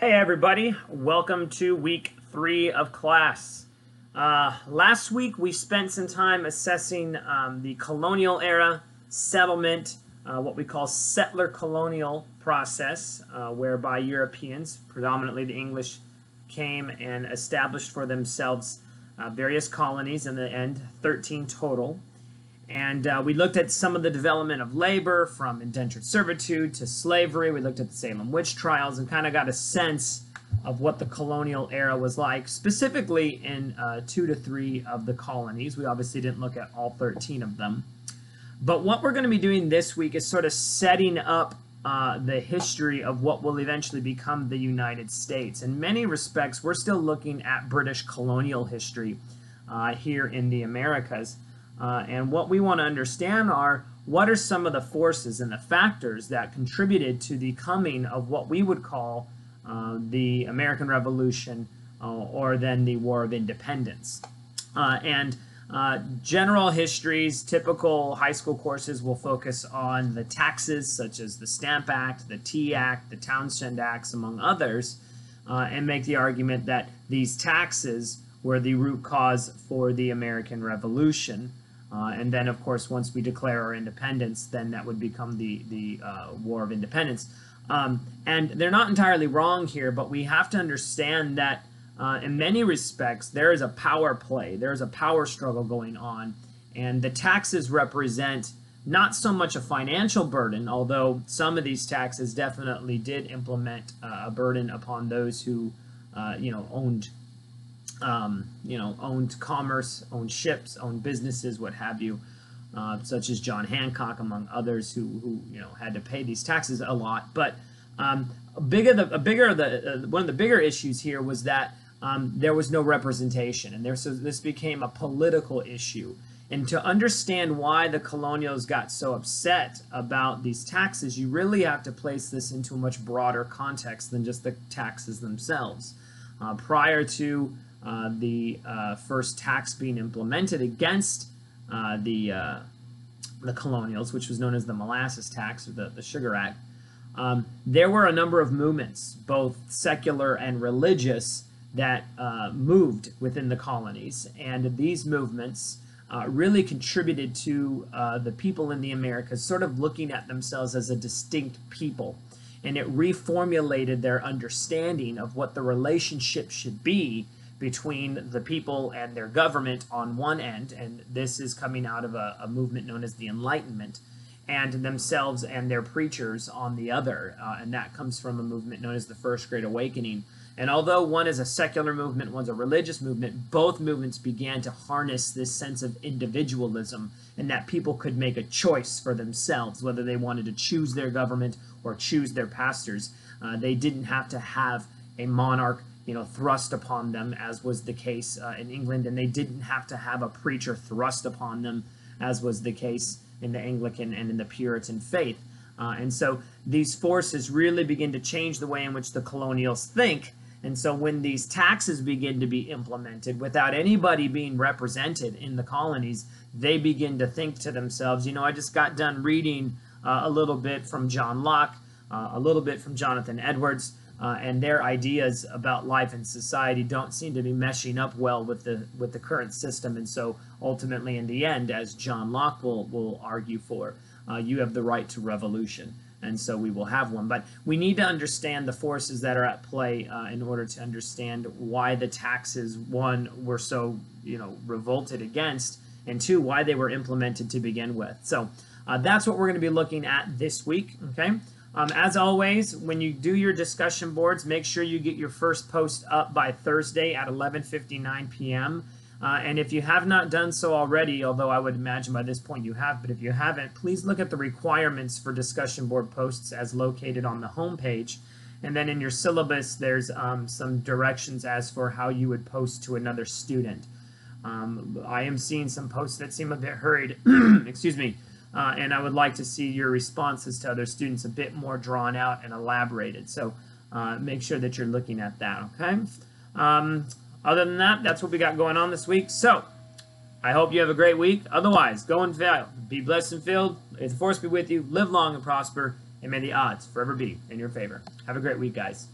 Hey everybody, welcome to week 3 of class. Last week we spent some time assessing the colonial era settlement, what we call settler colonial process, whereby Europeans, predominantly the English, came and established for themselves various colonies, in the end 13 total. And we looked at some of the development of labor, from indentured servitude to slavery. We looked at the Salem witch trials and kind of got a sense of what the colonial era was like, specifically in 2 to 3 of the colonies. We obviously didn't look at all 13 of them. But what we're going to be doing this week is sort of setting up the history of what will eventually become the United States. In many respects, we're still looking at British colonial history here in the Americas. And what we want to understand are, what are some of the forces and the factors that contributed to the coming of what we would call the American Revolution, or then the War of Independence. General histories, typical high school courses will focus on the taxes, such as the Stamp Act, the Tea Act, the Townshend Acts, among others, and make the argument that these taxes were the root cause for the American Revolution. And then, of course, once we declare our independence, then that would become the War of Independence. And they're not entirely wrong here, but we have to understand that in many respects, there is a power play. There is a power struggle going on. And the taxes represent not so much a financial burden, although some of these taxes definitely did implement a burden upon those who, owned commerce, owned ships, owned businesses, what have you, such as John Hancock, among others, who had to pay these taxes a lot. But one of the bigger issues here was that there was no representation, and so this became a political issue. And to understand why the colonials got so upset about these taxes, you really have to place this into a much broader context than just the taxes themselves. Prior to the first tax being implemented against the colonials, which was known as the Molasses Tax, or the Sugar Act, there were a number of movements, both secular and religious, that moved within the colonies. And these movements really contributed to the people in the Americas sort of looking at themselves as a distinct people. And it reformulated their understanding of what the relationship should be between the people and their government on one end, and this is coming out of a movement known as the Enlightenment, and themselves and their preachers on the other, and that comes from a movement known as the First Great Awakening. And although one is a secular movement, one's a religious movement, both movements began to harness this sense of individualism, and that people could make a choice for themselves, whether they wanted to choose their government or choose their pastors. They didn't have to have a monarch thrust upon them, as was the case in England, and they didn't have to have a preacher thrust upon them, as was the case in the Anglican and in the Puritan faith. And so these forces really begin to change the way in which the colonials think. And so when these taxes begin to be implemented without anybody being represented in the colonies, they begin to think to themselves, I just got done reading a little bit from John Locke, a little bit from Jonathan Edwards, and their ideas about life and society don't seem to be meshing up well with the current system. And so ultimately, in the end, as John Locke will argue for, you have the right to revolution, and so we will have one. But we need to understand the forces that are at play in order to understand why the taxes, one, were so revolted against, and two, why they were implemented to begin with. So that's what we're going to be looking at this week. Okay. As always, when you do your discussion boards, make sure you get your first post up by Thursday at 11:59 p.m. And if you have not done so already, although I would imagine by this point you have, but if you haven't, please look at the requirements for discussion board posts as located on the home page. And then in your syllabus, there's some directions as for how you would post to another student. I am seeing some posts that seem a bit hurried, excuse me, and I would like to see your responses to other students a bit more drawn out and elaborated. So make sure that you're looking at that, okay? Other than that, that's what we got going on this week. So I hope you have a great week. Otherwise, go and fail. Be blessed and filled. May the force be with you. Live long and prosper. And may the odds forever be in your favor. Have a great week, guys.